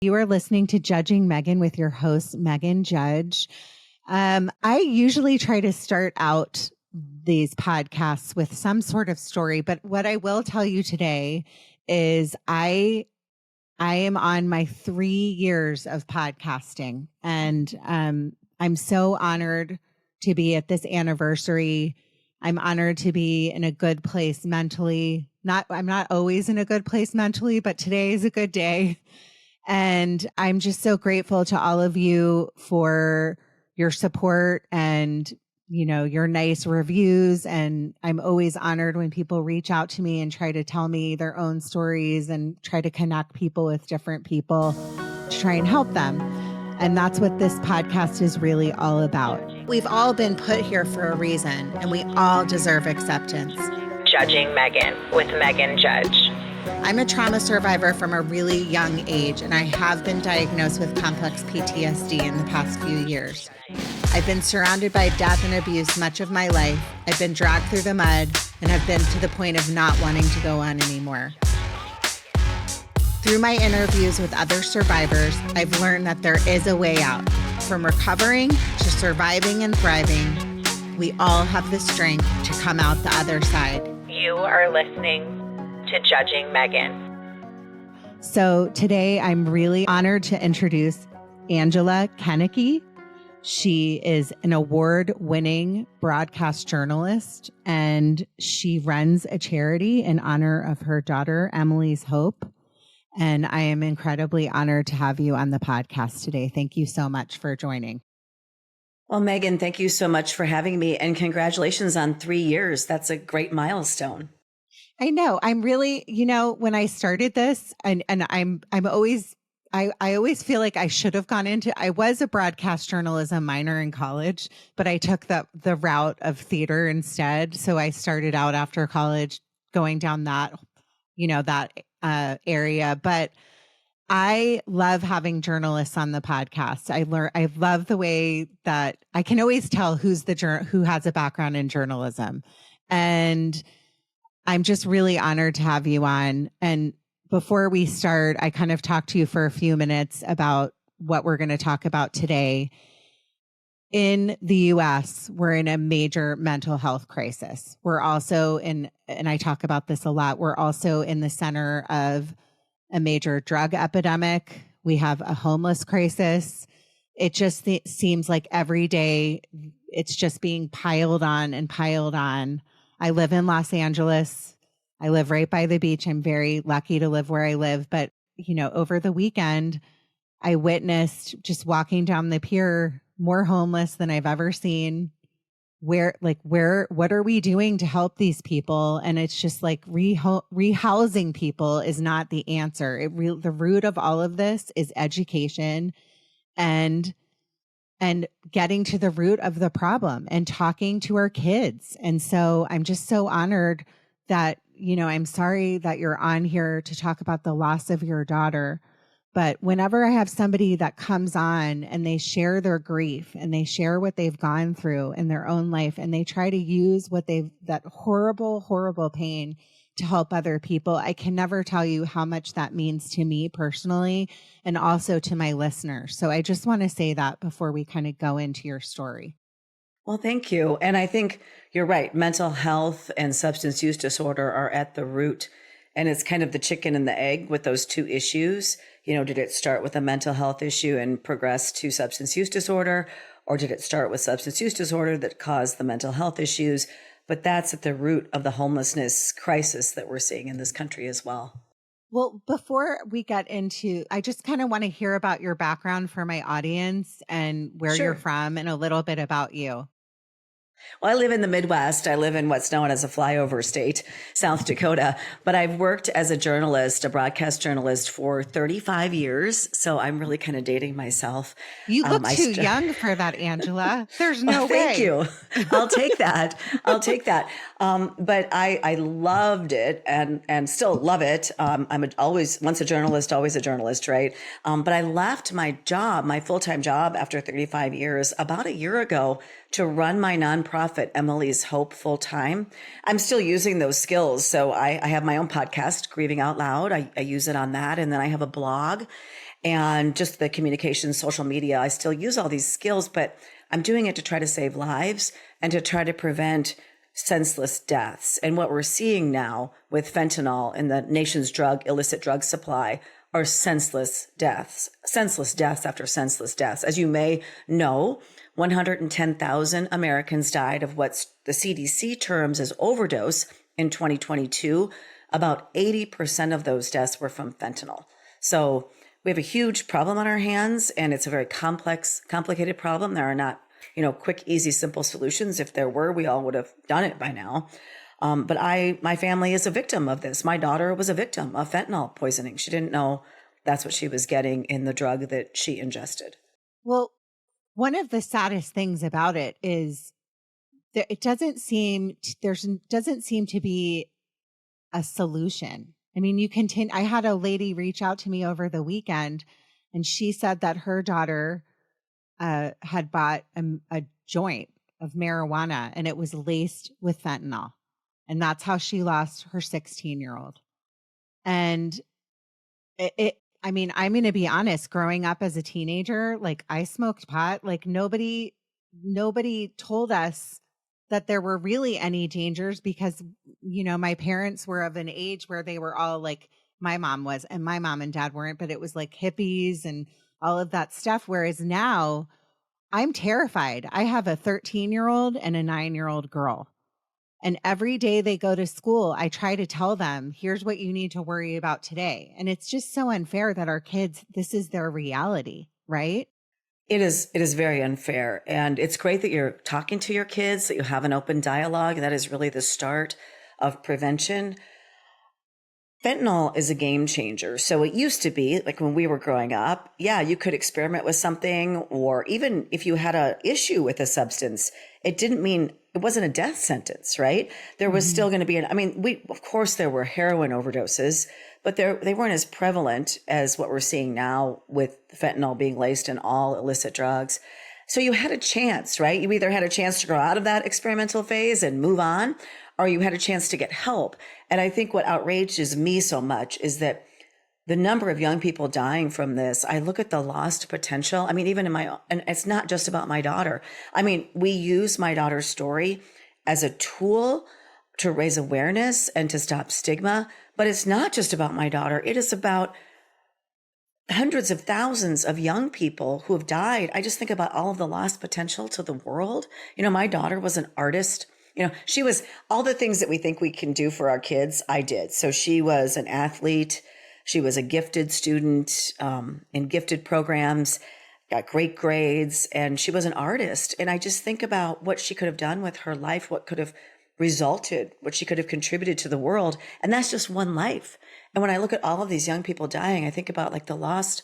You are listening to Judging Meghan with your host, Meghan Judge. I usually try to start out these podcasts with some sort of story, but what I will tell you today is I am on my 3 years of podcasting, and I'm so honored to be at this anniversary. I'm honored to be in a good place mentally. I'm not always in a good place mentally, but today is a good day. And I'm just so grateful to all of you for your support and, your nice reviews. And I'm always honored when people reach out to me and try to tell me their own stories and try to connect people with different people to try and help them. And that's what this podcast is really all about. We've all been put here for a reason, and we all deserve acceptance. Judging Meghan with Meghan Judge. I'm a trauma survivor from a really young age, and I have been diagnosed with complex PTSD in the past few years. I've been surrounded by death and abuse much of my life. I've been dragged through the mud and have been to the point of not wanting to go on anymore. Through my interviews with other survivors, I've learned that there is a way out. From recovering to surviving and thriving, we all have the strength to come out the other side. You are listening to Judging Meghan. So today I'm really honored to introduce Angela Kennecke. She is an award-winning broadcast journalist, and she runs a charity in honor of her daughter, Emily's Hope. And I am incredibly honored to have you on the podcast today. Thank you so much for joining. Well, Meghan, thank you so much for having me, and congratulations on 3 years. That's a great milestone. I know. I'm really, when I started this, and I always feel like I should have gone into, I was a broadcast journalism minor in college, but I took the route of theater instead. So I started out after college going down that area. But I love having journalists on the podcast. I love the way that I can always tell who has a background in journalism. And I'm just really honored to have you on. And before we start, I kind of talked to you for a few minutes about what we're going to talk about today. In the US, we're in a major mental health crisis. We're also and I talk about this a lot, we're also in the center of a major drug epidemic. We have a homeless crisis. It just seems like every day it's just being piled on and piled on. I live in Los Angeles. I live right by the beach. I'm very lucky to live where I live. But, over the weekend, I witnessed just walking down the pier more homeless than I've ever seen. What are we doing to help these people? And it's just like rehousing people is not the answer. The root of all of this is education and getting to the root of the problem and talking to our kids. And so I'm just so honored that, I'm sorry that you're on here to talk about the loss of your daughter. But whenever I have somebody that comes on and they share their grief and they share what they've gone through in their own life and they try to use that horrible, horrible pain to help other people, I can never tell you how much that means to me personally and also to my listeners. So I just want to say that before we kind of go into your story. Well, thank you. And I think you're right. Mental health and substance use disorder are at the root. And it's kind of the chicken and the egg with those two issues. Did it start with a mental health issue and progress to substance use disorder? Or did it start with substance use disorder that caused the mental health issues? But that's at the root of the homelessness crisis that we're seeing in this country as well. Well, before we get into, I just kind of want to hear about your background for my audience and where Sure. you're from and a little bit about you. Well, I live in the Midwest. I live in what's known as a flyover state, South Dakota. But I've worked as a journalist, a broadcast journalist for 35 years. So I'm really kind of dating myself. You look too young for that, Angela. There's no way. Thank you. I'll take that. But I loved it and still love it. I'm always once a journalist, always a journalist, right? But I left my job, my full-time job after 35 years about a year ago to run my nonprofit, Emily's Hope, full time. I'm still using those skills. So I have my own podcast, Grieving Out Loud. I use it on that. And then I have a blog. and just the communication, social media. I still use all these skills, but I'm doing it to try to save lives and to try to prevent senseless deaths. And what we're seeing now with fentanyl in the nation's illicit drug supply are senseless deaths after senseless deaths. As you may know, 110,000 Americans died of what the CDC terms as overdose in 2022. About 80% of those deaths were from fentanyl. So we have a huge problem on our hands, and it's a very complicated problem. There are not, quick, easy, simple solutions. If there were, we all would have done it by now. But my family is a victim of this. My daughter was a victim of fentanyl poisoning. She didn't know that's what she was getting in the drug that she ingested. Well, one of the saddest things about it is that it doesn't seem to be a solution. I mean, I had a lady reach out to me over the weekend, and she said that her daughter had bought a joint of marijuana, and it was laced with fentanyl. And that's how she lost her 16-year-old. And I'm going to be honest, growing up as a teenager, like I smoked pot, like nobody told us that there were really any dangers because, my parents were of an age where they were all like, my mom was, and my mom and dad weren't, but it was like hippies and all of that stuff. Whereas now I'm terrified. I have a 13-year-old and a 9-year-old girl. And every day they go to school, I try to tell them, here's what you need to worry about today. And it's just so unfair that our kids, this is their reality, right? It is very unfair. And it's great that you're talking to your kids, that you have an open dialogue. That is really the start of prevention. Fentanyl is a game changer. So it used to be like when we were growing up, you could experiment with something, or even if you had an issue with a substance, it didn't mean it wasn't a death sentence, right? There was still going to be of course there were heroin overdoses, but they weren't as prevalent as what we're seeing now with fentanyl being laced in all illicit drugs. So you had a chance, right? You either had a chance to grow out of that experimental phase and move on, or you had a chance to get help. And I think what outrages me so much is that the number of young people dying from this, I look at the lost potential. Even and it's not just about my daughter. We use my daughter's story as a tool to raise awareness and to stop stigma, but it's not just about my daughter. It is about hundreds of thousands of young people who have died. I just think about all of the lost potential to the world. My daughter was an artist. She was all the things that we think we can do for our kids. I did. So she was an athlete. She was a gifted student in gifted programs, got great grades, and she was an artist. And I just think about what she could have done with her life, what could have resulted, what she could have contributed to the world. And that's just one life. And when I look at all of these young people dying, I think about like the lost,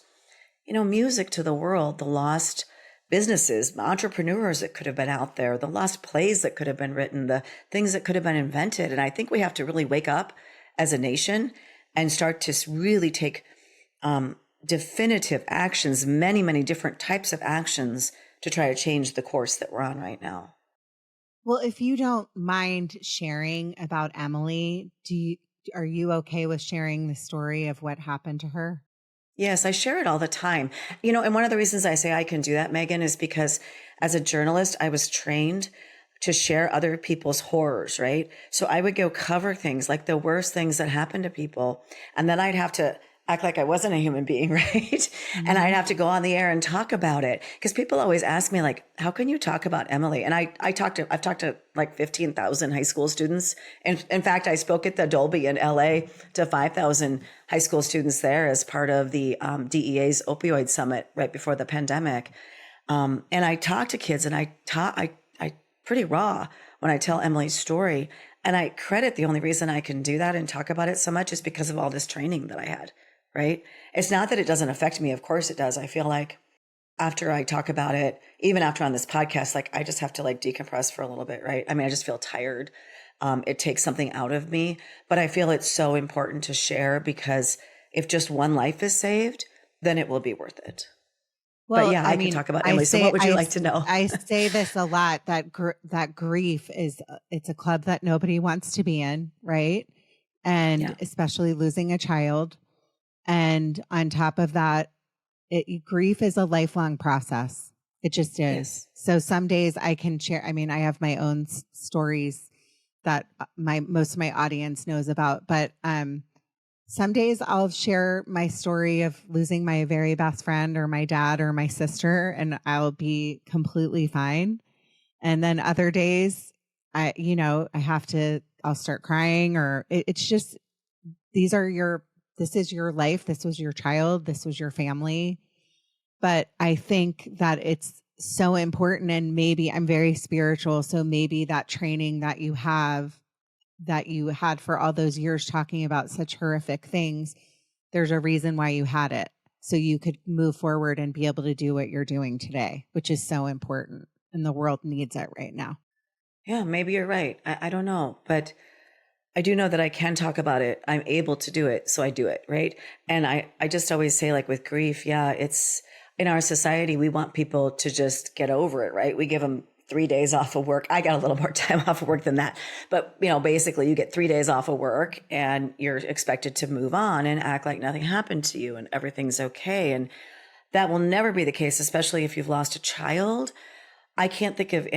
music to the world, the lost businesses, entrepreneurs that could have been out there, the lost plays that could have been written, the things that could have been invented. And I think we have to really wake up as a nation and start to really take definitive actions, many, many different types of actions to try to change the course that we're on right now. Well, if you don't mind sharing about Emily, are you okay with sharing the story of what happened to her? Yes, I share it all the time. And one of the reasons I say I can do that, Meghan, is because as a journalist, I was trained to share other people's horrors, right? So I would go cover things like the worst things that happened to people. And then I'd have to act like I wasn't a human being, right? Mm-hmm. And I'd have to go on the air and talk about it. Because people always ask me, like, how can you talk about Emily? And I've talked to like 15,000 high school students. And in fact, I spoke at the Dolby in LA to 5,000 high school students there as part of the DEA's Opioid Summit right before the pandemic. And I talk to kids, and I pretty raw when I tell Emily's story. And I credit the only reason I can do that and talk about it so much is because of all this training that I had, right? It's not that it doesn't affect me. Of course it does. I feel like after I talk about it, even after on this podcast, like I just have to like decompress for a little bit, right? I just feel tired. It takes something out of me, but I feel it's so important to share because if just one life is saved, then it will be worth it. Well, but yeah, I can talk about Emily. So what would you like to know? I say this a lot, that grief it's a club that nobody wants to be in, right? And especially losing a child. And on top of that, grief is a lifelong process. It just is. Yes. So some days I can share. I mean, I have my own stories that most of my audience knows about, but some days I'll share my story of losing my very best friend or my dad or my sister, and I'll be completely fine. And then other days I'll start crying, or it's just, this is your life. This was your child. This was your family. But I think that it's so important, and maybe I'm very spiritual. So maybe that training that you had for all those years talking about such horrific things, there's a reason why you had it. So you could move forward and be able to do what you're doing today, which is so important. And the world needs it right now. Yeah, maybe you're right. I don't know, but I do know that I can talk about it. I'm able to do it. So I do it. Right. And I just always say, like with grief, yeah, it's in our society, we want people to just get over it. Right. We give them 3 days off of work. I got a little more time off of work than that. But, basically you get 3 days off of work and you're expected to move on and act like nothing happened to you and everything's okay. And that will never be the case, especially if you've lost a child. I can't think of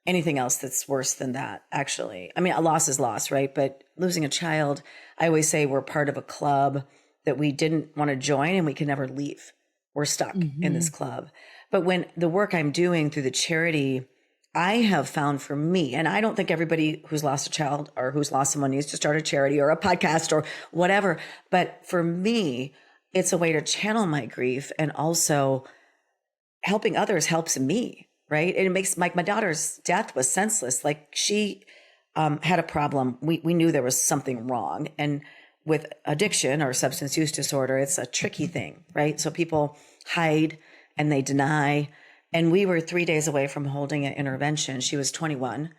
anything else that's worse than that, actually. I mean, a loss is loss, right? But losing a child, I always say we're part of a club that we didn't want to join and we can never leave. We're stuck in this club. But when the work I'm doing through the charity, I have found for me, and I don't think everybody who's lost a child or who's lost someone needs to start a charity or a podcast or whatever. But for me, it's a way to channel my grief, and also helping others helps me. Right. And it makes, like, my daughter's death was senseless. Like, she had a problem. We knew there was something wrong. And with addiction or substance use disorder, it's a tricky thing. Right. So people hide and they deny. And we were 3 days away from holding an intervention. She was 21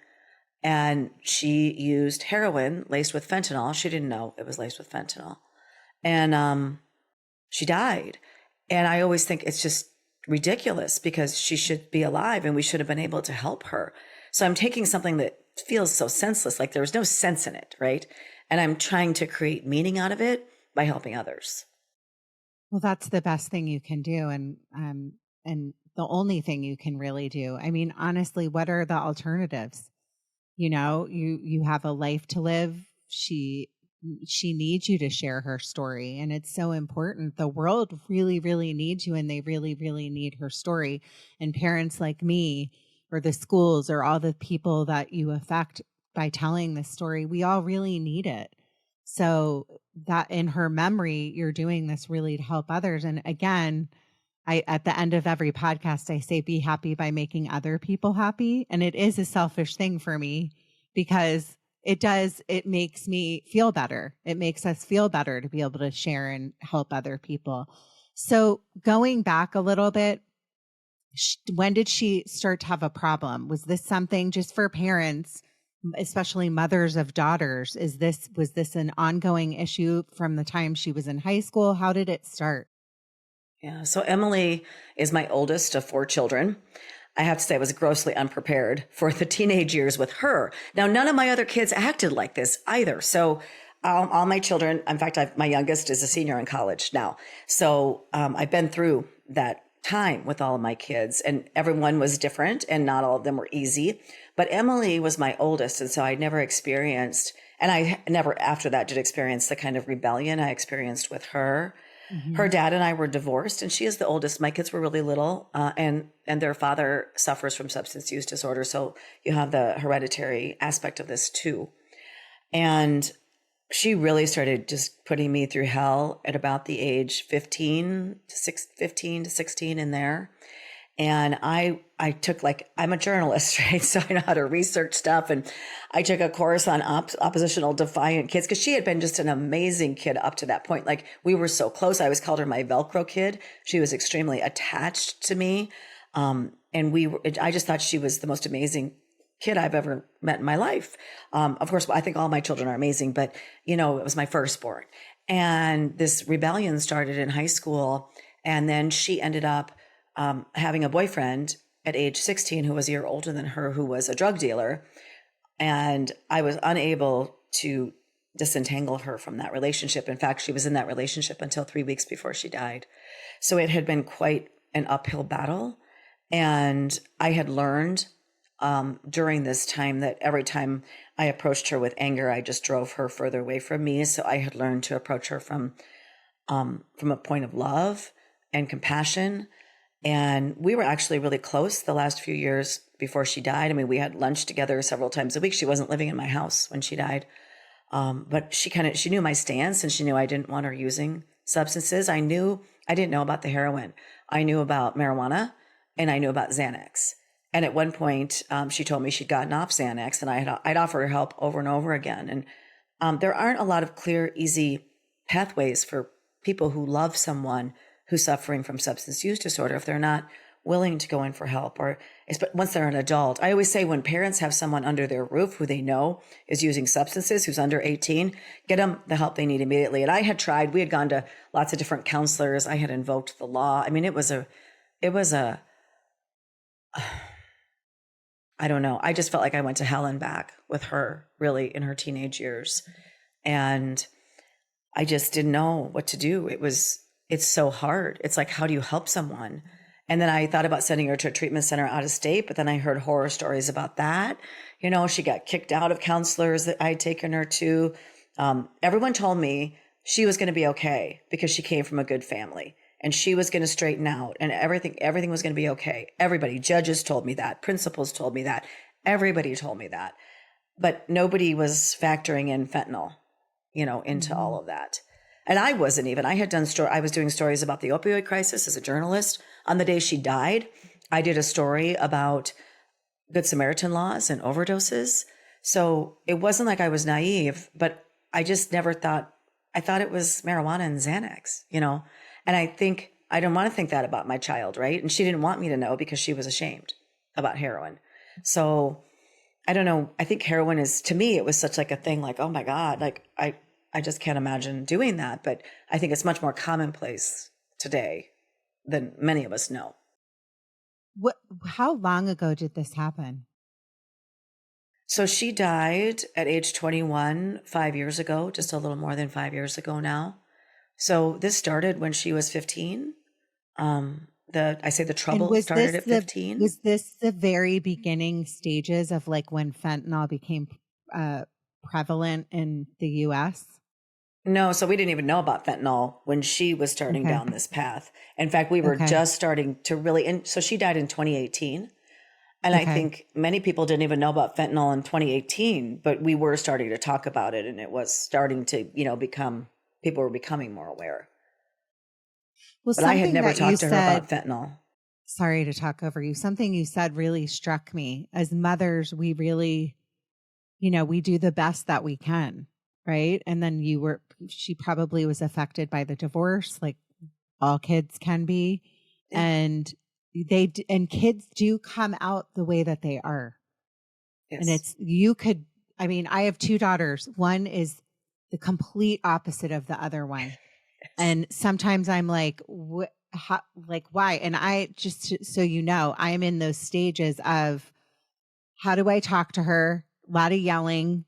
and she used heroin laced with fentanyl. She didn't know it was laced with fentanyl. And she died. And I always think it's just ridiculous because she should be alive and we should have been able to help her. So I'm taking something that feels so senseless, like there was no sense in it, right? And I'm trying to create meaning out of it by helping others. Well, that's the best thing you can do, and the only thing you can really do. I mean, honestly, what are the alternatives? You have a life to live. She needs you to share her story, and it's so important. The world really, really needs you, and they really, really need her story. And parents like me, or the schools, or all the people that you affect by telling this story, we all really need it. So that in her memory, you're doing this really to help others. And again, at the end of every podcast, I say, be happy by making other people happy. And it is a selfish thing for me because it makes me feel better. It makes us feel better to be able to share and help other people. So going back a little bit, when did she start to have a problem? Was this something, just for parents, especially mothers of daughters, was this an ongoing issue from the time she was in high school? How did it start? Yeah. So Emily is my oldest of 4 children. I have to say I was grossly unprepared for the teenage years with her. Now, none of my other kids acted like this either. So all my children, in fact, my youngest is a senior in college now. So I've been through that time with all of my kids, and everyone was different and not all of them were easy. But Emily was my oldest. And so I never experienced, and I never after that did experience the kind of rebellion I experienced with her. Mm-hmm. Her dad and I were divorced, and she is the oldest. My kids were really little, and their father suffers from substance use disorder. So you have the hereditary aspect of this too. And she really started just putting me through hell at about the age 15 to 16 in there. And I took, I'm a journalist, right? So I know how to research stuff. And I took a course on oppositional defiant kids because she had been just an amazing kid up to that point. Like, we were so close. I always called her my Velcro kid. She was extremely attached to me. And I just thought she was the most amazing kid I've ever met in my life. Of course, I think all my children are amazing, but it was my firstborn. And this rebellion started in high school. And then she ended up having a boyfriend at age 16 who was a year older than her, who was a drug dealer. And I was unable to disentangle her from that relationship. In fact, she was in that relationship until 3 weeks before she died. So it had been quite an uphill battle. And I had learned during this time that every time I approached her with anger, I just drove her further away from me. So I had learned to approach her from a point of love and compassion. And we were actually really close the last few years before she died. I mean, we had lunch together several times a week. She wasn't living in my house when she died. But she knew my stance, and she knew I didn't want her using substances. I didn't know about the heroin. I knew about marijuana, and I knew about Xanax. And at one point, she told me she'd gotten off Xanax, and I'd offer her help over and over again. And there aren't a lot of clear, easy pathways for people who love someone who's suffering from substance use disorder if they're not willing to go in for help, or once they're an adult. I always say when parents have someone under their roof who they know is using substances, who's under 18, get them the help they need immediately. And I had tried, we had gone to lots of different counselors. I had invoked the law. I mean, it was a, I don't know. I just felt like I went to hell and back with her really in her teenage years. And I just didn't know what to do. It's so hard. It's like, how do you help someone? And then I thought about sending her to a treatment center out of state, but then I heard horror stories about that. You know, she got kicked out of counselors that I'd taken her to. Everyone told me she was going to be okay because she came from a good family and she was going to straighten out and everything was going to be okay. Everybody, judges told me that, principals told me that, everybody told me that, but nobody was factoring in fentanyl, into all of that. And I wasn't even. I was doing stories about the opioid crisis as a journalist. On the day she died, I did a story about Good Samaritan laws and overdoses. So it wasn't like I was naive, but I just never thought, I thought it was marijuana and Xanax, And I didn't want to think that about my child, right? And she didn't want me to know because she was ashamed about heroin. So I don't know. I think heroin is, to me, it was such like a thing like, oh my God, like I just can't imagine doing that. But I think it's much more commonplace today than many of us know. How long ago did this happen? So she died at age 21, 5 years ago, just a little more than 5 years ago now. So this started when she was 15. The trouble started at 15. Was this the very beginning stages of like when fentanyl became prevalent in the US? No, so we didn't even know about fentanyl when she was starting down this path. In fact, we were just starting to really, and so she died in 2018. And I think many people didn't even know about fentanyl in 2018, but we were starting to talk about it and it was starting to, people were becoming more aware. Well, but I had never talked to her about fentanyl. Sorry to talk over you. Something you said really struck me. As mothers, we really, we do the best that we can. Right. And then she probably was affected by the divorce, like all kids can be. Yeah. And kids do come out the way that they are. Yes. And I have two daughters. One is the complete opposite of the other one. Yes. And sometimes I'm like, why? And I just, so I'm in those stages of how do I talk to her? A lot of yelling.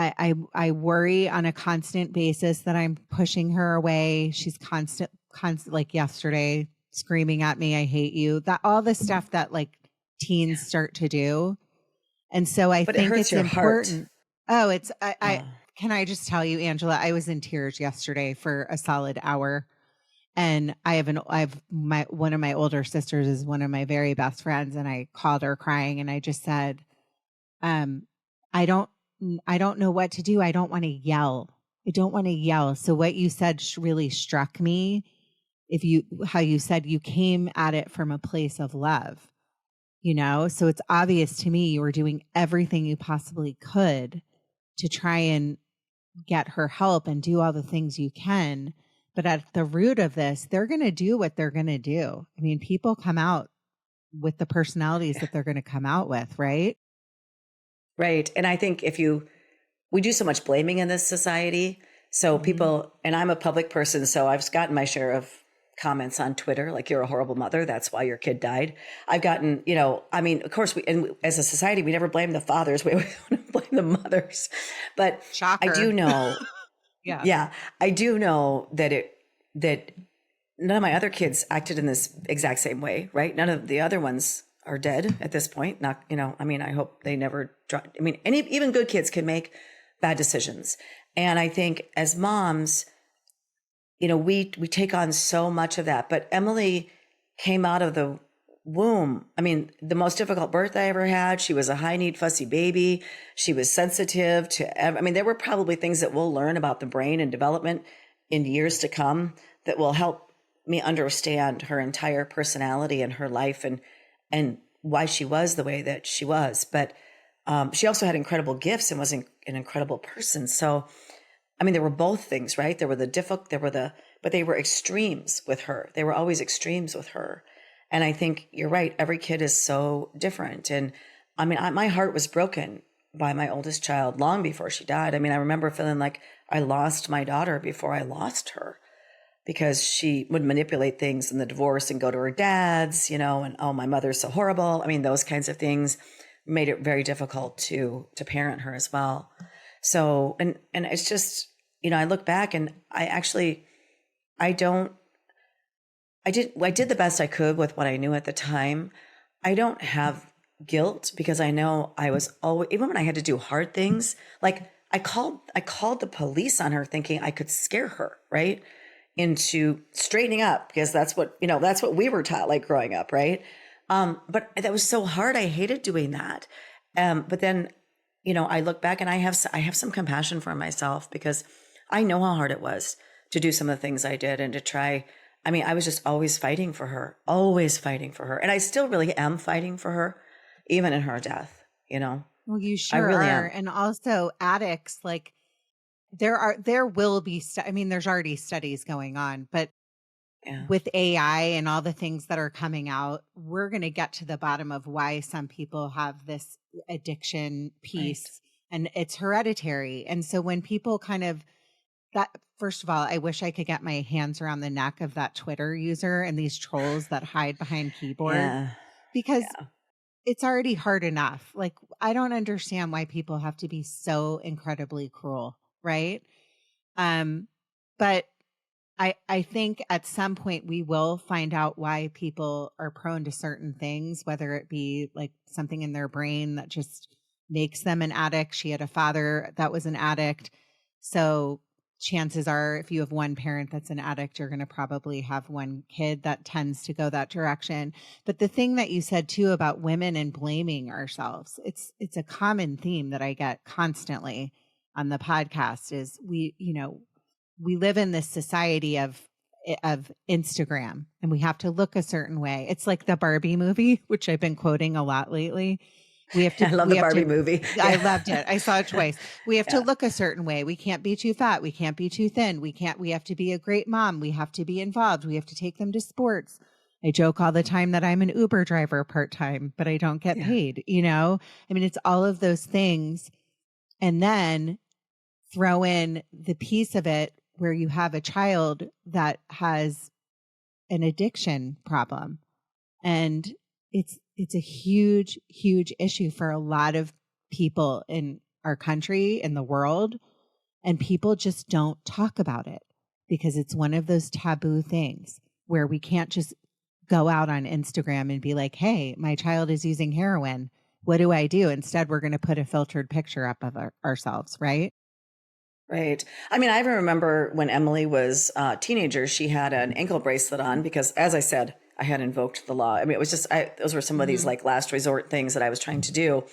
I worry on a constant basis that I'm pushing her away. She's constant, like yesterday, screaming at me, I hate you. That all the stuff that like teens start to do. And so I think it's important. Heart. Oh, can I just tell you, Angela, I was in tears yesterday for a solid hour. And one of my older sisters is one of my very best friends. And I called her crying and I just said, I don't know what to do. I don't want to yell. So what you said really struck me. How you said you came at it from a place of love, so it's obvious to me you were doing everything you possibly could to try and get her help and do all the things you can. But at the root of this, they're going to do what they're going to do. I mean, people come out with the personalities that they're going to come out with, right? Right. And I think we do so much blaming in this society. So people, and I'm a public person, so I've gotten my share of comments on Twitter, like you're a horrible mother. That's why your kid died. I've gotten, you know, I mean, of course, and as a society, we never blame the fathers. We always want to blame the mothers. But Shocker. I do know, Yeah. yeah, I do know that none of my other kids acted in this exact same way, right? None of the other ones are dead at this point. Not, you know, I mean, I hope they never I mean, even good kids can make bad decisions. And I think as moms, you know, we take on so much of that. But Emily came out of the womb. I mean, the most difficult birth I ever had. She was a high need, fussy baby. She was sensitive to, I mean, there were probably things that we'll learn about the brain and development in years to come that will help me understand her entire personality and her life and why she was the way that she was. But she also had incredible gifts and was an incredible person. So, I mean, there were both things, right? There were but they were extremes with her. They were always extremes with her. And I think you're right. Every kid is so different. And I mean, my heart was broken by my oldest child long before she died. I mean, I remember feeling like I lost my daughter before I lost her because she would manipulate things in the divorce and go to her dad's, you know, and, oh, my mother's so horrible. I mean, those kinds of things made it very difficult to parent her as well. So, and it's just, you know, I look back and I did the best I could with what I knew at the time. I don't have guilt because I know I was always, even when I had to do hard things, like I called the police on her thinking I could scare her, right? Into straightening up because that's what we were taught like growing up. Right. But that was so hard. I hated doing that. But then, you know, I look back and I have some compassion for myself because I know how hard it was to do some of the things I did and to try. I mean, I was just always fighting for her. And I still really am fighting for her, even in her death, you know? Well, you sure really are. am. And also addicts, like there will be, I mean, there's already studies going on, but Yeah. with AI and all the things that are coming out, we're going to get to the bottom of why some people have this addiction piece and it's hereditary. And so when people kind of first of all, I wish I could get my hands around the neck of that Twitter user and these trolls that hide behind keyboard because it's already hard enough. Like, I don't understand why people have to be so incredibly cruel. Right. But I think at some point we will find out why people are prone to certain things, whether it be like something in their brain that just makes them an addict. She had a father that was an addict. So chances are if you have one parent that's an addict, you're going to probably have one kid that tends to go that direction. But the thing that you said too about women and blaming ourselves, it's a common theme that I get constantly on the podcast is we live in this society of Instagram and we have to look a certain way. It's like the Barbie movie, which I've been quoting a lot lately. We have to. I love the Barbie movie. I loved it. I saw it twice. We have to look a certain way. We can't be too fat. We can't be too thin. We have to be a great mom. We have to be involved. We have to take them to sports. I joke all the time that I'm an Uber driver part-time, but I don't get paid, you know? I mean, it's all of those things. And then throw in the piece of it where you have a child that has an addiction problem. And it's a huge, huge issue for a lot of people in our country, in the world. And people just don't talk about it because it's one of those taboo things where we can't just go out on Instagram and be like, hey, my child is using heroin. What do I do? Instead, we're going to put a filtered picture up of ourselves, right? Right. I mean, I even remember when Emily was a teenager, she had an ankle bracelet on because, as I said, I had invoked the law. I mean, it was just, those were some of these like last resort things that I was trying to do.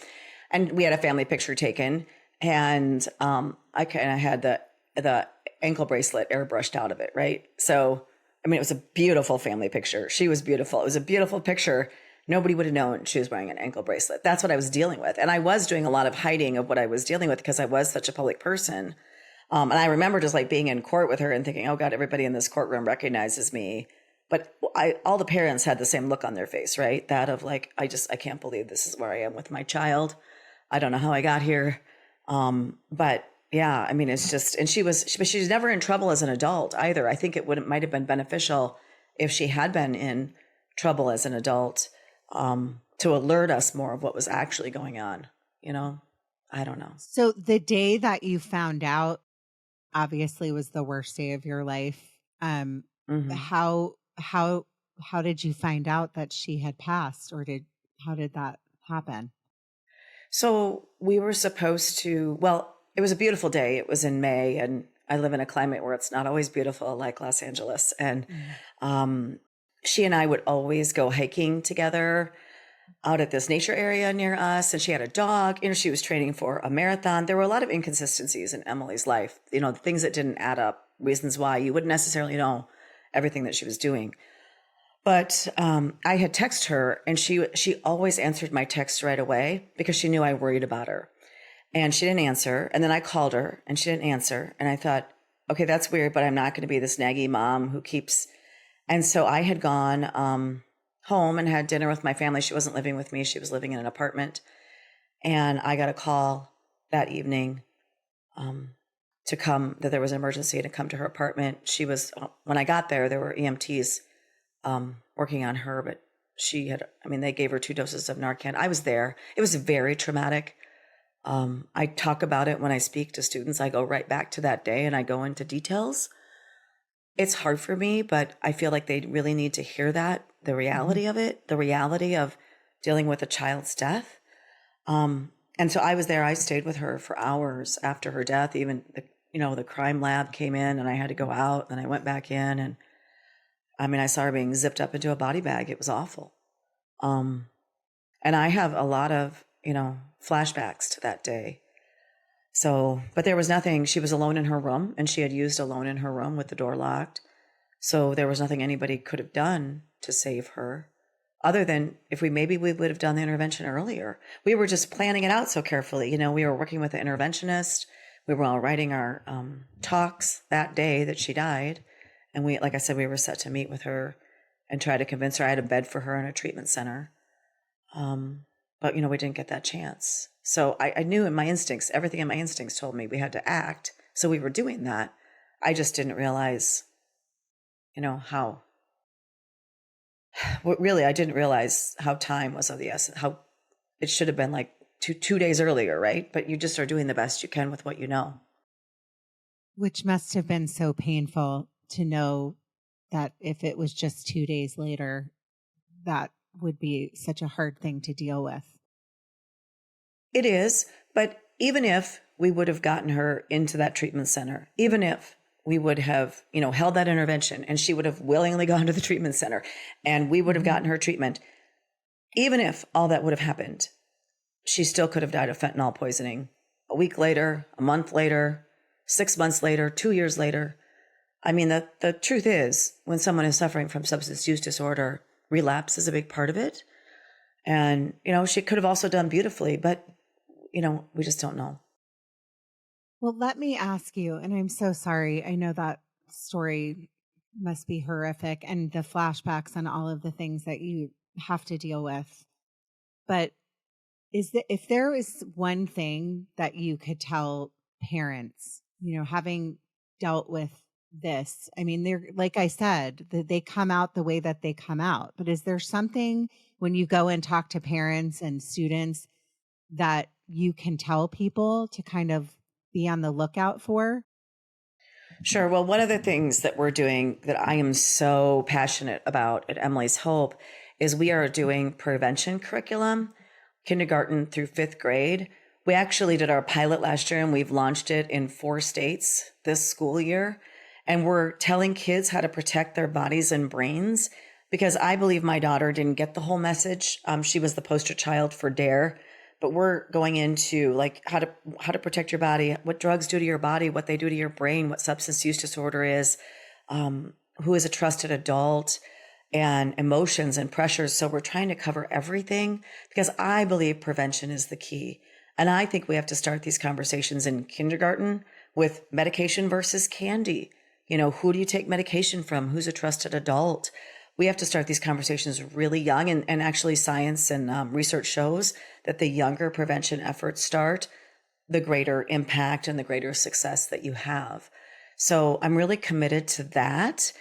And we had a family picture taken and I kind of had the ankle bracelet airbrushed out of it. Right. So, I mean, it was a beautiful family picture. She was beautiful. It was a beautiful picture. Nobody would have known she was wearing an ankle bracelet. That's what I was dealing with. And I was doing a lot of hiding of what I was dealing with because I was such a public person. And I remember just like being in court with her and thinking, oh God, everybody in this courtroom recognizes me. But all the parents had the same look on their face, right? That of like, I can't believe this is where I am with my child. I don't know how I got here. But yeah, I mean, it's just, and she's never in trouble as an adult either. I think might have been beneficial if she had been in trouble as an adult, to alert us more of what was actually going on. I don't know. So the day that you found out obviously was the worst day of your life. Hmm. How did you find out that she had passed, or how did that happen? So we were supposed to, well, it was a beautiful day. It was in May, and I live in a climate where it's not always beautiful, like Los Angeles. And Mm. um, she and I would always go hiking together out at this nature area near us. And she had a dog. She was training for a marathon. There were a lot of inconsistencies in Emily's life, things that didn't add up, reasons why you wouldn't necessarily know everything that she was doing. But I had texted her, and she always answered my text right away because she knew I worried about her. And she didn't answer. And then I called her, and she didn't answer. And I thought, okay, that's weird, but I'm not going to be this naggy mom who keeps. And so I had gone home and had dinner with my family. She wasn't living with me. She was living in an apartment. And I got a call that evening to come, that there was an emergency, to come to her apartment. When I got there, there were EMTs working on her, but they gave her 2 doses of Narcan. I was there. It was very traumatic. I talk about it when I speak to students. I go right back to that day and I go into details. It's hard for me, but I feel like they really need to hear that, the reality of it, the reality of dealing with a child's death. And so I was there. I stayed with her for hours after her death. Even the crime lab came in, and I had to go out, and I went back in, and I saw her being zipped up into a body bag. It was awful. And I have a lot of, flashbacks to that day. So, but there was nothing. She was alone in her room, and she had used alone in her room with the door locked. So there was nothing anybody could have done to save her, other than if we would have done the intervention earlier. We were just planning it out so carefully. We were working with the interventionist. We were all writing our talks that day that she died. And like I said, we were set to meet with her and try to convince her. I had a bed for her in a treatment center. But, we didn't get that chance. So I knew in my instincts, everything in my instincts told me we had to act. So we were doing that. I just didn't realize, how. Really, I didn't realize how time was of the essence, how it should have been like two days earlier, right? But you just are doing the best you can with what you know. Which must have been so painful to know that if it was just 2 days later, that would be such a hard thing to deal with. It is, but even if we would have gotten her into that treatment center, even if we would have, held that intervention and she would have willingly gone to the treatment center and we would have gotten her treatment, even if all that would have happened, she still could have died of fentanyl poisoning a week later, a month later, 6 months later, 2 years later. The truth is, when someone is suffering from substance use disorder, relapse is a big part of it. And, she could have also done beautifully, but, we just don't know. Well, let me ask you, and I'm so sorry. I know that story must be horrific, and the flashbacks and all of the things that you have to deal with. But if there is one thing that you could tell parents, having dealt with this, they're, like I said, they come out the way that they come out. But is there something when you go and talk to parents and students that you can tell people to kind of be on the lookout for? Sure. Well, one of the things that we're doing that I am so passionate about at Emily's Hope is we are doing prevention curriculum, kindergarten through 5th grade. We actually did our pilot last year, and we've launched it in 4 states this school year. And we're telling kids how to protect their bodies and brains, because I believe my daughter didn't get the whole message. She was the poster child for DARE. But we're going into like how to protect your body, what drugs do to your body, what they do to your brain, what substance use disorder is, who is a trusted adult, and emotions and pressures. So we're trying to cover everything because I believe prevention is the key. And I think we have to start these conversations in kindergarten with medication versus candy. Who do you take medication from? Who's a trusted adult? We have to start these conversations really young. And actually science and research shows that the younger prevention efforts start, the greater impact and the greater success that you have. So I'm really committed to that.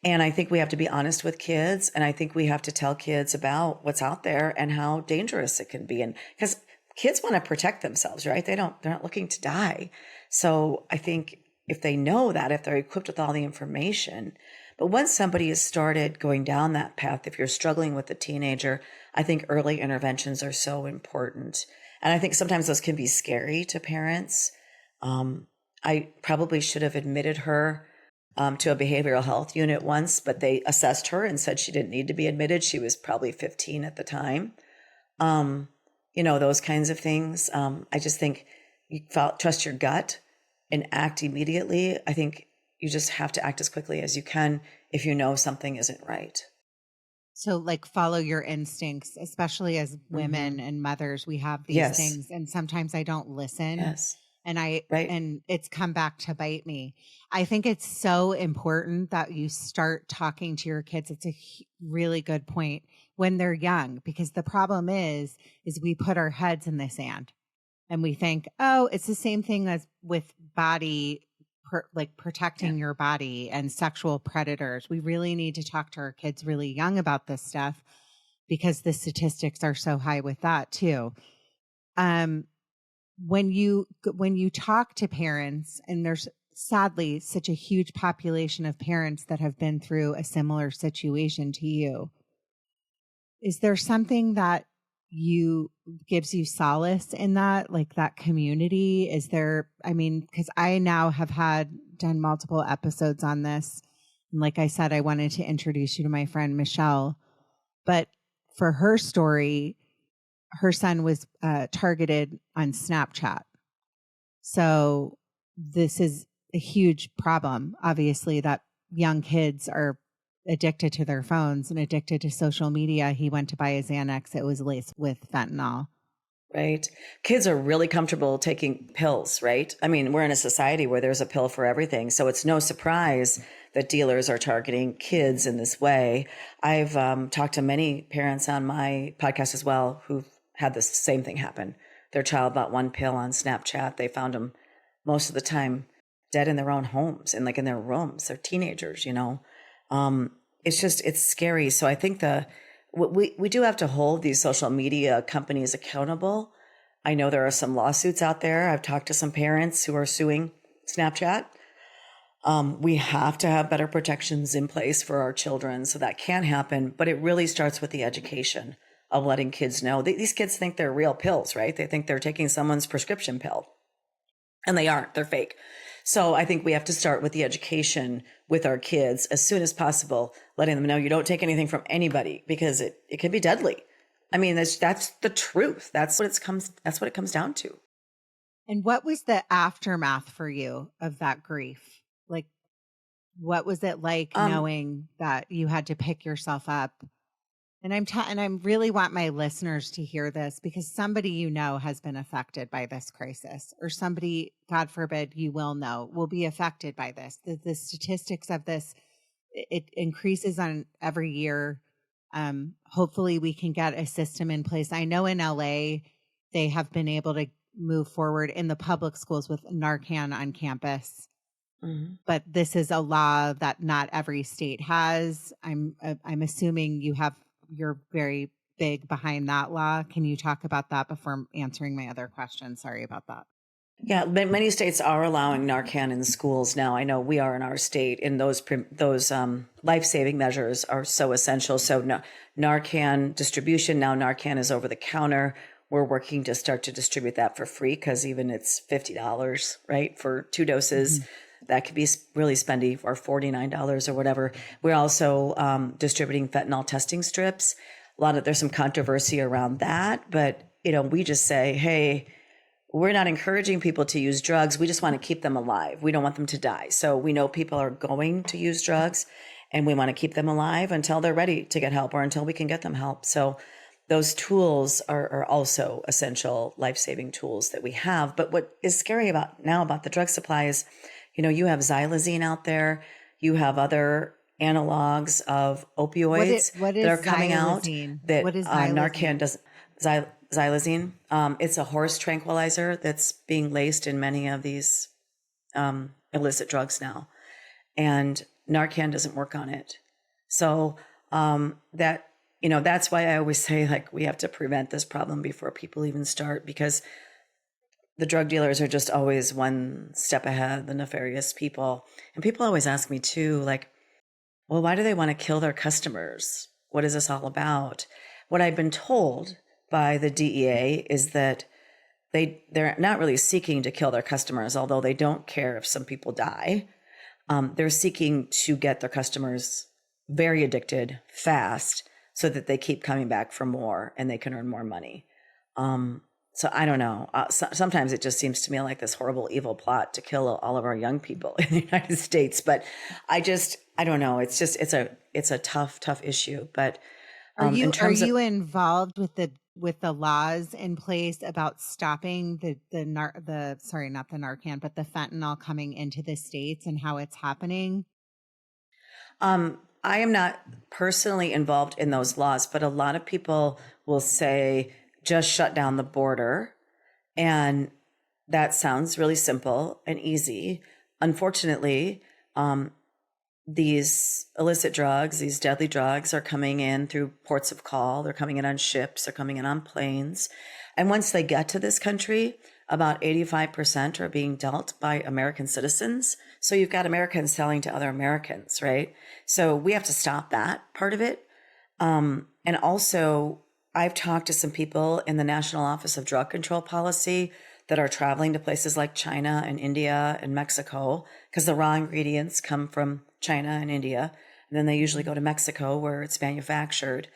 And I think we have to be honest with kids. And I think we have to tell kids about what's out there and how dangerous it can be. And because kids want to protect themselves, right? They're not looking to die. So I think if they know that, if they're equipped with all the information, but once somebody has started going down that path, if you're struggling with a teenager, I think early interventions are so important. And I think sometimes those can be scary to parents. I probably should have admitted her to a behavioral health unit once, but they assessed her and said she didn't need to be admitted. She was probably 15 at the time. Those kinds of things. I just think you trust your gut and act immediately. I think you just have to act as quickly as you can if you know something isn't right. So like follow your instincts, especially as women and mothers, we have these things. And sometimes I don't listen. Yes. And it's come back to bite me. I think it's so important that you start talking to your kids. It's a really good point when they're young, because the problem is we put our heads in the sand and we think, oh, it's the same thing as with body, like protecting your body and sexual predators. We really need to talk to our kids really young about this stuff because the statistics are so high with that too. When you talk to parents, and there's sadly such a huge population of parents that have been through a similar situation to you, is there something that gives you solace in that, like that community? Is there, because I now have done multiple episodes on this. And like I said, I wanted to introduce you to my friend Michelle, but for her story, her son was targeted on Snapchat. So this is a huge problem, obviously, that young kids are addicted to their phones and addicted to social media. He went to buy a Xanax. It was laced with fentanyl. Right. Kids are really comfortable taking pills, right? We're in a society where there's a pill for everything. So it's no surprise that dealers are targeting kids in this way. I've talked to many parents on my podcast as well who've had the same thing happen. Their child bought one pill on Snapchat. They found them most of the time dead in their own homes and like in their rooms. They're teenagers, it's scary. So I think we do have to hold these social media companies accountable. I know there are some lawsuits out there. I've talked to some parents who are suing Snapchat. We have to have better protections in place for our children so that can happen. But it really starts with the education of letting kids know. These kids think they're real pills, right? They think they're taking someone's prescription pill. And they aren't. They're fake. So I think we have to start with the education with our kids as soon as possible, letting them know you don't take anything from anybody because it can be deadly. That's the truth. That's what it comes down to. And what was the aftermath for you of that grief? Like, what was it like knowing that you had to pick yourself up? And I really want my listeners to hear this, because somebody has been affected by this crisis, or somebody, God forbid, will be affected by this. The statistics of this, it increases on every year. Hopefully we can get a system in place. I know in LA, they have been able to move forward in the public schools with Narcan on campus. Mm-hmm. But this is a law that not every state has. I'm assuming you're very big behind that law. Can you talk about that before answering my other question? Sorry about that. Yeah, many states are allowing Narcan in schools now. I know we are in our state, and those life-saving measures are so essential. So Narcan distribution, now Narcan is over the counter. We're working to start to distribute that for free, because even it's $50, right, for 2 doses. Mm-hmm. That could be really spendy, or $49 or whatever. We're also distributing fentanyl testing strips. There's some controversy around that, but we just say, hey, we're not encouraging people to use drugs. We just want to keep them alive. We don't want them to die. So we know people are going to use drugs, and we want to keep them alive until they're ready to get help, or until we can get them help. So those tools are also essential life-saving tools that we have. But what is scary about the drug supply is, you have xylazine out there. You have other analogs of opioids that are coming out. That what is xylazine? Narcan does. Xylazine. It's a horse tranquilizer that's being laced in many of these illicit drugs now. And Narcan doesn't work on it. So that's why I always say, like, we have to prevent this problem before people even start, because the drug dealers are just always one step ahead of the nefarious people. And people always ask me too, like, well, why do they want to kill their customers? What is this all about? What I've been told by the DEA is that they're not really seeking to kill their customers, although they don't care if some people die. They're seeking to get their customers very addicted fast so that they keep coming back for more and they can earn more money. So I don't know. Sometimes it just seems to me like this horrible, evil plot to kill all of our young people in the United States. But I don't know. It's a tough issue. But are you involved with the laws in place about stopping sorry, not the Narcan, but the fentanyl coming into the States and how it's happening? I am not personally involved in those laws, but a lot of people will say, just shut down the border. And that sounds really simple and easy. Unfortunately, these illicit drugs, these deadly drugs are coming in through ports of call. They're coming in on ships. They're coming in on planes. And once they get to this country, about 85% are being dealt by American citizens. So you've got Americans selling to other Americans, right? So we have to stop that part of it. And also, I've talked to some people in the National Office of Drug Control Policy that are traveling to places like China and India and Mexico, because the raw ingredients come from China and India. And then they usually go to Mexico where it's manufactured.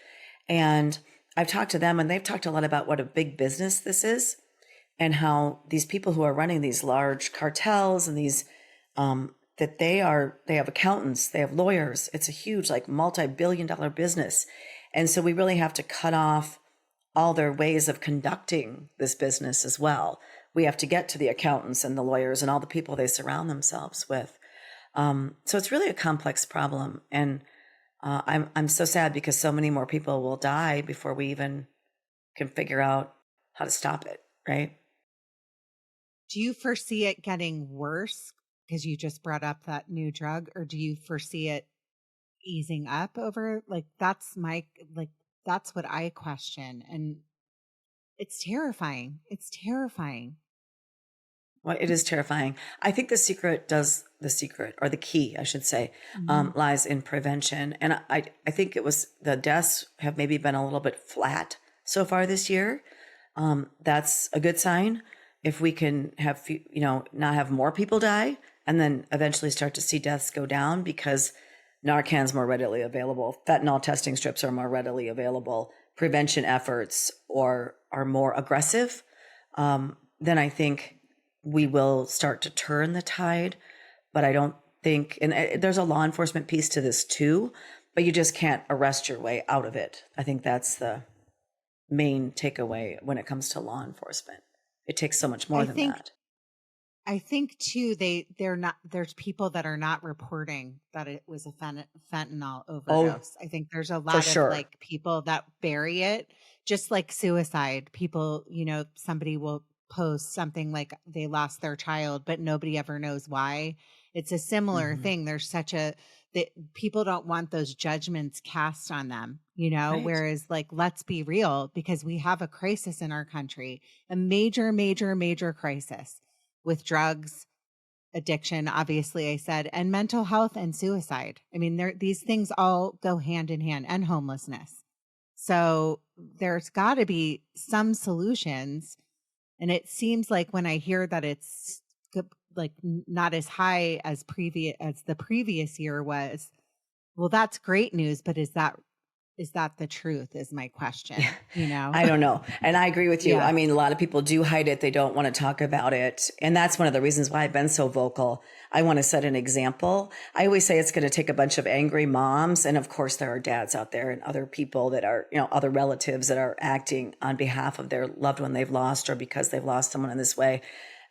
And I've talked to them, and they've talked a lot about what a big business this is and how these people who are running these large cartels and these, that they have accountants, they have lawyers. It's a huge, like, multi-billion-dollar business. And so we really have to cut off all their ways of conducting this business as well. We have to get to the accountants and the lawyers and all the people they surround themselves with. So it's really a complex problem. And I'm so sad because so many more people will die before we even can figure out how to stop it, right? Do you foresee it getting worse because you just brought up that new drug, or do you foresee it easing up over, like, that's what I question. And it's terrifying. Well, it is terrifying. I think the key, I should say, lies in prevention. And I think the deaths have maybe been a little bit flat so far this year. That's a good sign. If we can have, not have more people die and then eventually start to see deaths go down because Narcan's more readily available, fentanyl testing strips are more readily available, prevention efforts are more aggressive, then I think we will start to turn the tide. But I don't think, and there's a law enforcement piece to this too, but you just can't arrest your way out of it. I think that's the main takeaway when it comes to law enforcement. It takes so much more than that. I think too, there's people that are not reporting that it was a fentanyl overdose. I think there's a lot of like people that bury it, just like suicide. People, somebody will post something like they lost their child, but nobody ever knows why. It's a similar thing. There's that people don't want those judgments cast on them, right. Whereas, like, let's be real, because we have a crisis in our country, a major, major, major crisis with drugs, addiction, obviously I said, and mental health and suicide. I mean, these things all go hand in hand, and homelessness. So there's got to be some solutions. And it seems like when I hear that it's like not as high as the previous year was, well, that's great news. But is that the truth is my question, I don't know. And I agree with you. Yeah. I mean, a lot of people do hide it. They don't want to talk about it. And that's one of the reasons why I've been so vocal. I want to set an example. I always say it's going to take a bunch of angry moms. And of course, there are dads out there and other people that are, other relatives that are acting on behalf of their loved one they've lost or because they've lost someone in this way.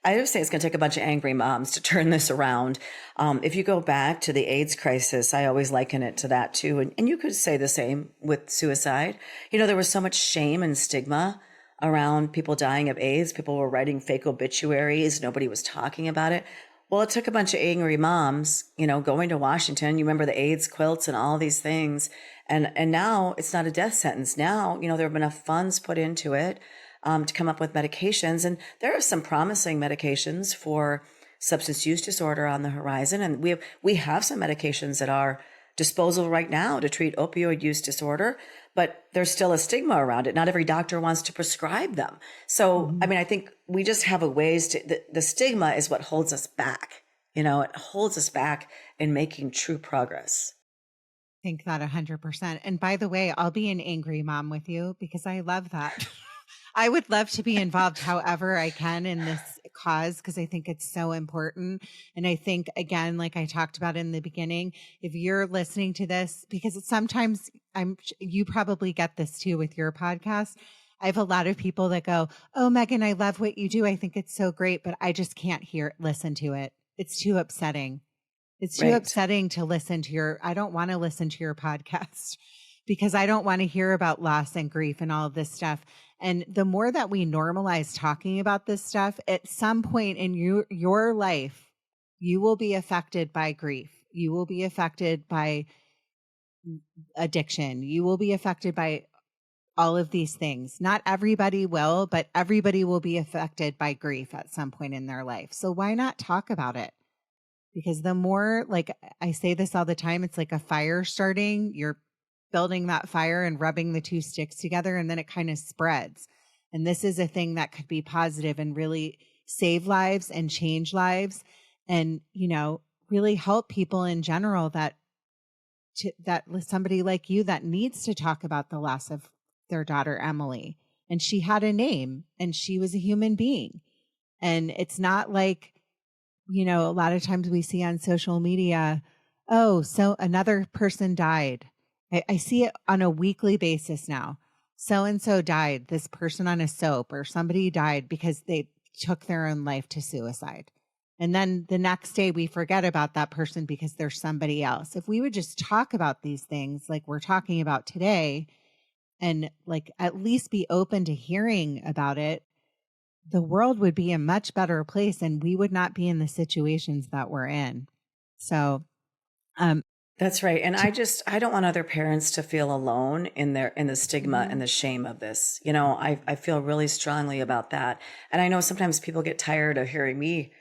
I would say it's going to take a bunch of angry moms to turn this around. If you go back to the AIDS crisis, I always liken it to that too. And you could say the same with suicide. There was so much shame and stigma around people dying of AIDS. People were writing fake obituaries. Nobody was talking about it. Well, it took a bunch of angry moms, going to Washington. You remember the AIDS quilts and all these things. And now it's not a death sentence. Now, there have been enough funds put into it to come up with medications. And there are some promising medications for substance use disorder on the horizon. And we have some medications that are disposable right now to treat opioid use disorder, but there's still a stigma around it. Not every doctor wants to prescribe them. So, I think we just have a ways to, the stigma is what holds us back. It holds us back in making true progress. I think that 100%. And by the way, I'll be an angry mom with you because I love that. I would love to be involved however I can in this cause because I think it's so important. And I think, again, like I talked about in the beginning, if you're listening to this, because sometimes you probably get this too with your podcast. I have a lot of people that go, "Oh, Meghan, I love what you do. I think it's so great, but I just can't listen to it. It's too upsetting. It's too upsetting to listen to I don't want to listen to your podcast because I don't want to hear about loss and grief and all of this stuff." And the more that we normalize talking about this stuff, at some point in your life, you will be affected by grief. You will be affected by addiction. You will be affected by all of these things. Not everybody will, but everybody will be affected by grief at some point in their life. So why not talk about it? Because the more, like I say this all the time, it's like a fire starting. You're building that fire and rubbing the two sticks together, and then it kind of spreads. And this is a thing that could be positive and really save lives and change lives and, really help people in general that somebody like you that needs to talk about the loss of their daughter, Emily. And she had a name and she was a human being. And it's not like, a lot of times we see on social media, oh, so another person died. I see it on a weekly basis now. So-and-so died, this person on a soap, or somebody died because they took their own life to suicide. And then the next day we forget about that person because there's somebody else. If we would just talk about these things like we're talking about today and like at least be open to hearing about it, the world would be a much better place and we would not be in the situations that we're in. So, that's right. And I don't want other parents to feel alone in the stigma and the shame of this. I feel really strongly about that. And I know sometimes people get tired of hearing me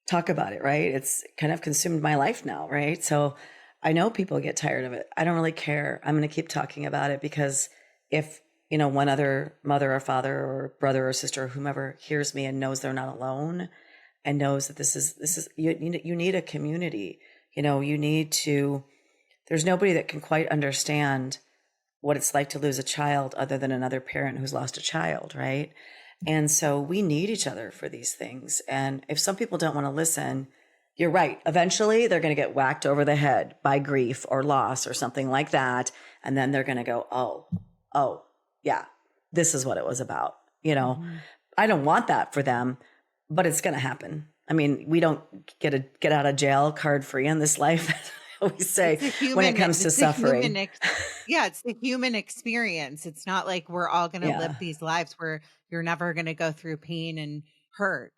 talk about it, right? It's kind of consumed my life now, right? So I know people get tired of it. I don't really care. I'm going to keep talking about it because if, one other mother or father or brother or sister or whomever hears me and knows they're not alone and knows that this is, you need a community, you need to, there's nobody that can quite understand what it's like to lose a child other than another parent who's lost a child, right? And so we need each other for these things. And if some people don't want to listen, you're right. Eventually they're going to get whacked over the head by grief or loss or something like that. And then they're going to go, oh, yeah, this is what it was about. I don't want that for them, but it's going to happen. I mean, we don't get out of jail card free in this life. We say when it comes to suffering. It's the human experience. It's not like we're all going to live these lives where you're never going to go through pain and hurt,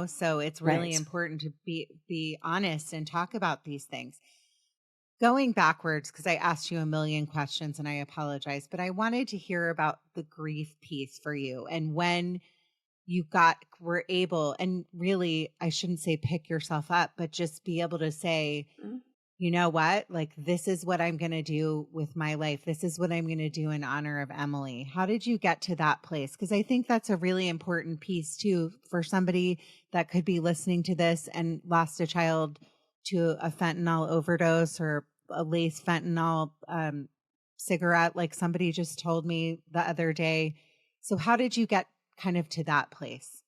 so it's really important to be honest and talk about these things. Going backwards, because I asked you a million questions and I apologize, but I wanted to hear about the grief piece for you and when you were able, and really, I shouldn't say pick yourself up, but just be able to say, you know what? Like, this is what I'm going to do with my life. This is what I'm going to do in honor of Emily. How did you get to that place? Because I think that's a really important piece too for somebody that could be listening to this and lost a child to a fentanyl overdose or a lace fentanyl cigarette, like somebody just told me the other day. So how did you get kind of to that place?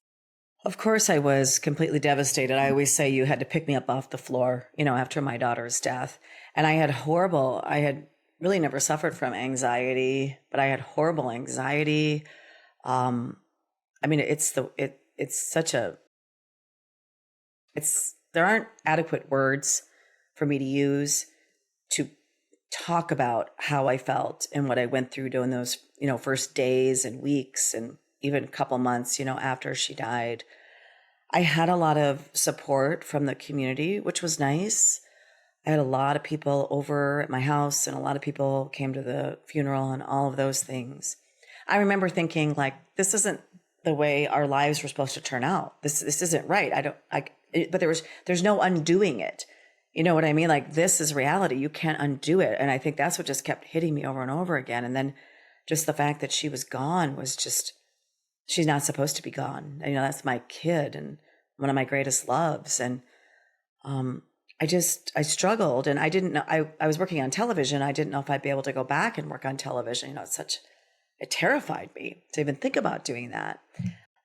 Of course, I was completely devastated. I always say you had to pick me up off the floor, after my daughter's death. And I had really never suffered from anxiety, but I had horrible anxiety. There aren't adequate words for me to use to talk about how I felt and what I went through during those, first days and weeks and even a couple months, after she died. I had a lot of support from the community, which was nice. I had a lot of people over at my house, and a lot of people came to the funeral and all of those things. I remember thinking, like, this isn't the way our lives were supposed to turn out. This isn't right. But there's no undoing it. You know what I mean? Like, this is reality. You can't undo it. And I think that's what just kept hitting me over and over again. And then just the fact that she was gone was just, she's not supposed to be gone. You know, that's my kid and one of my greatest loves. And I struggled, and I didn't know, I was working on television. I didn't know if I'd be able to go back and work on television. You know, it terrified me to even think about doing that.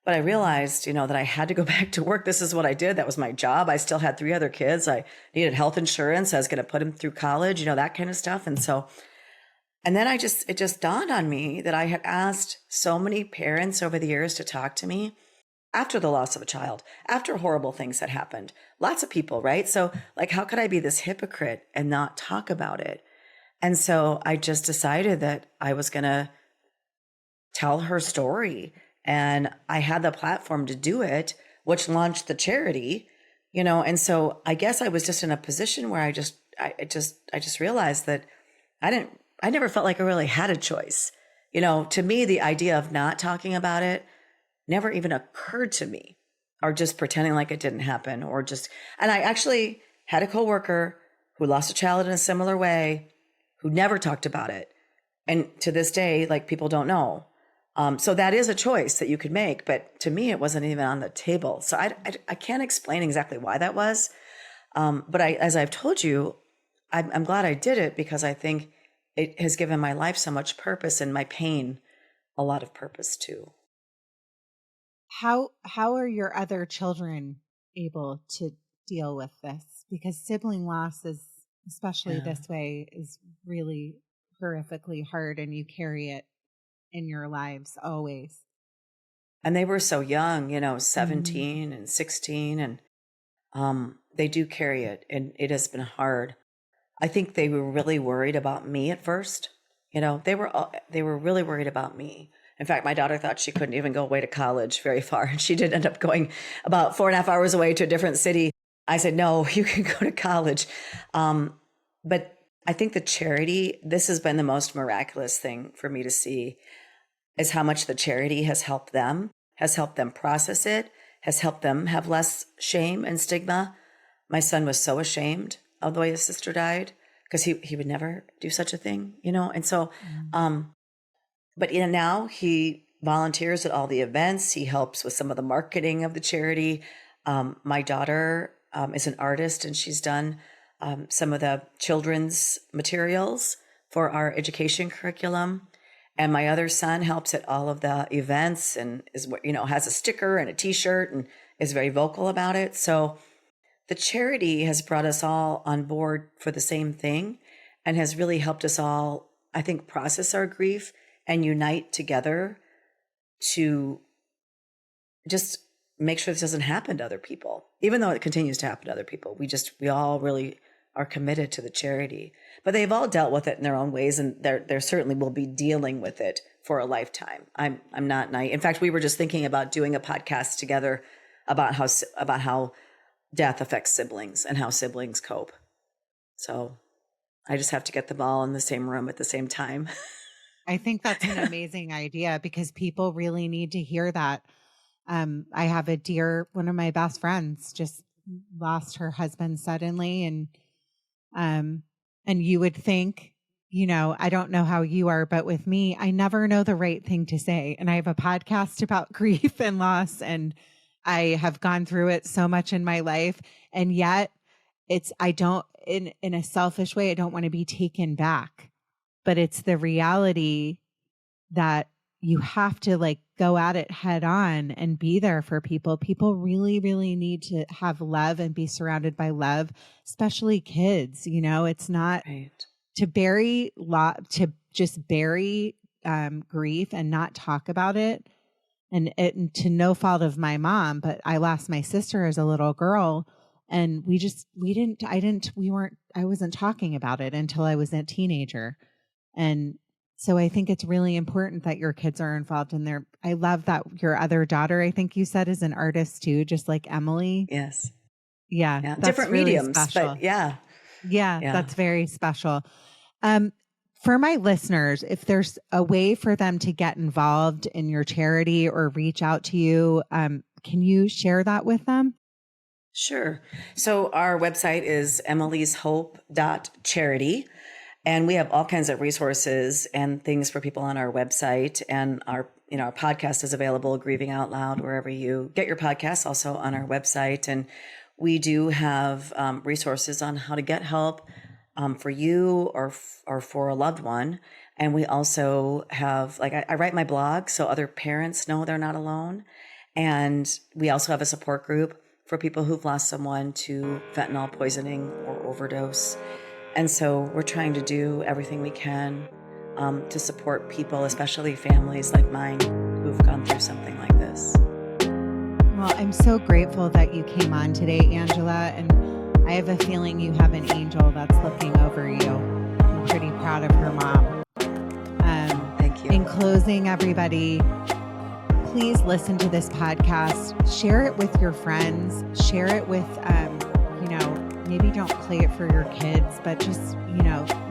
But I realized, you know, that I had to go back to work. This is what I did. That was my job. I still had 3 other kids. I needed health insurance. I was going to put them through college, you know, that kind of stuff. And then it just dawned on me that I had asked so many parents over the years to talk to me after the loss of a child, after horrible things had happened. Lots of people, right? So, like, how could I be this hypocrite and not talk about it? And so I just decided that I was going to tell her story. And I had the platform to do it, which launched the charity, you know. And so I guess I was just in a position where I just realized that I never felt like I really had a choice. You know, to me, the idea of not talking about it never even occurred to me, or just pretending like it didn't happen, and I actually had a coworker who lost a child in a similar way, who never talked about it. And to this day, like, people don't know. So that is a choice that you could make. But to me, it wasn't even on the table. So I can't explain exactly why that was. But as I've told you, I'm glad I did it, because I think it has given my life so much purpose, and my pain a lot of purpose too. How are your other children able to deal with this? Because sibling loss is, especially this way, is really horrifically hard, and you carry it in your lives always. And they were so young, you know, 17 and 16, and they do carry it, and it has been hard. I think they were really worried about me at first. You know, they were really worried about me. In fact, my daughter thought she couldn't even go away to college very far, and she did end up going about 4.5 hours away to a different city. I said, no, you can go to college. But I think the charity, this has been the most miraculous thing for me to see, is how much the charity has helped them process it, has helped them have less shame and stigma. My son was so ashamed of the way his sister died, because he would never do such a thing, you know? And so, but now he volunteers at all the events. He helps with some of the marketing of the charity. My daughter is an artist, and she's done some of the children's materials for our education curriculum. And my other son helps at all of the events, and is, you know, has a sticker and a t-shirt, and is very vocal about it. So the charity has brought us all on board for the same thing, and has really helped us all, I think, process our grief and unite together to just make sure this doesn't happen to other people, even though it continues to happen to other people. We all really are committed to the charity, but they've all dealt with it in their own ways, and there certainly will be dealing with it for a lifetime. I'm not naive. In fact, we were just thinking about doing a podcast together about how death affects siblings and how siblings cope. So I just have to get them all in the same room at the same time. I think that's an amazing idea, because people really need to hear that. I have one of my best friends just lost her husband suddenly. And you would think, you know, I don't know how you are, but with me, I never know the right thing to say. And I have a podcast about grief and loss, and I have gone through it so much in my life. And yet in a selfish way, I don't want to be taken back, but it's the reality that you have to, like, go at it head on and be there for people. People really, really need to have love and be surrounded by love, especially kids. You know, it's not Right. to just bury grief and not talk about it. And to no fault of my mom, but I lost my sister as a little girl, and I wasn't talking about it until I was a teenager. And So I think it's really important that your kids are involved in there. I love that your other daughter, I think you said, is an artist too, just like Emily. Yes. Yeah, Yeah. that's Different really mediums, special. but yeah. Yeah, Yeah. that's very special. For my listeners, if there's a way for them to get involved in your charity or reach out to you, can you share that with them? Sure. So our website is emily'shope.charity. And we have all kinds of resources and things for people on our website. And our podcast is available, Grieving Out Loud, wherever you get your podcasts, also on our website. And we do have resources on how to get help for you or for a loved one. And we also have, I write my blog so other parents know they're not alone. And we also have a support group for people who've lost someone to fentanyl poisoning or overdose. And so we're trying to do everything we can to support people, especially families like mine who've gone through something like this. Well, I'm so grateful that you came on today, Angela. And I have a feeling you have an angel that's looking over you. I'm pretty proud of her mom. Thank you. In closing, everybody, please listen to this podcast. Share it with your friends. Share it with, maybe don't play it for your kids, but just,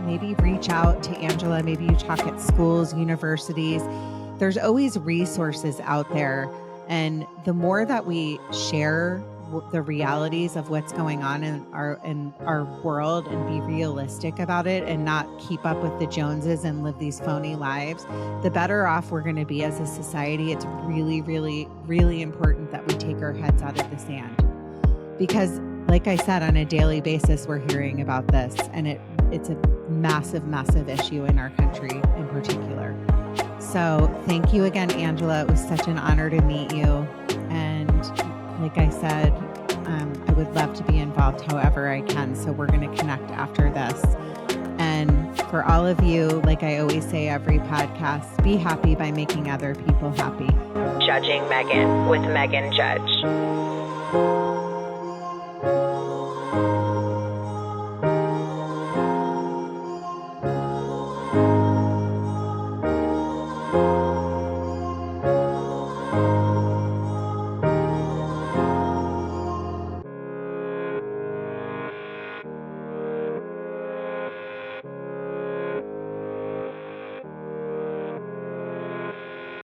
maybe reach out to Angela. Maybe you talk at schools, universities. There's always resources out there. And the more that we share the realities of what's going on in our world and be realistic about it and not keep up with the Joneses and live these phony lives, the better off we're going to be as a society. It's really, really, really important that we take our heads out of the sand, because like I said, on a daily basis, we're hearing about this, and it's a massive, massive issue in our country in particular. So thank you again, Angela. It was such an honor to meet you. And like I said, I would love to be involved however I can. So we're going to connect after this. And for all of you, like I always say every podcast, be happy by making other people happy. Judging Meghan with Meghan Judge.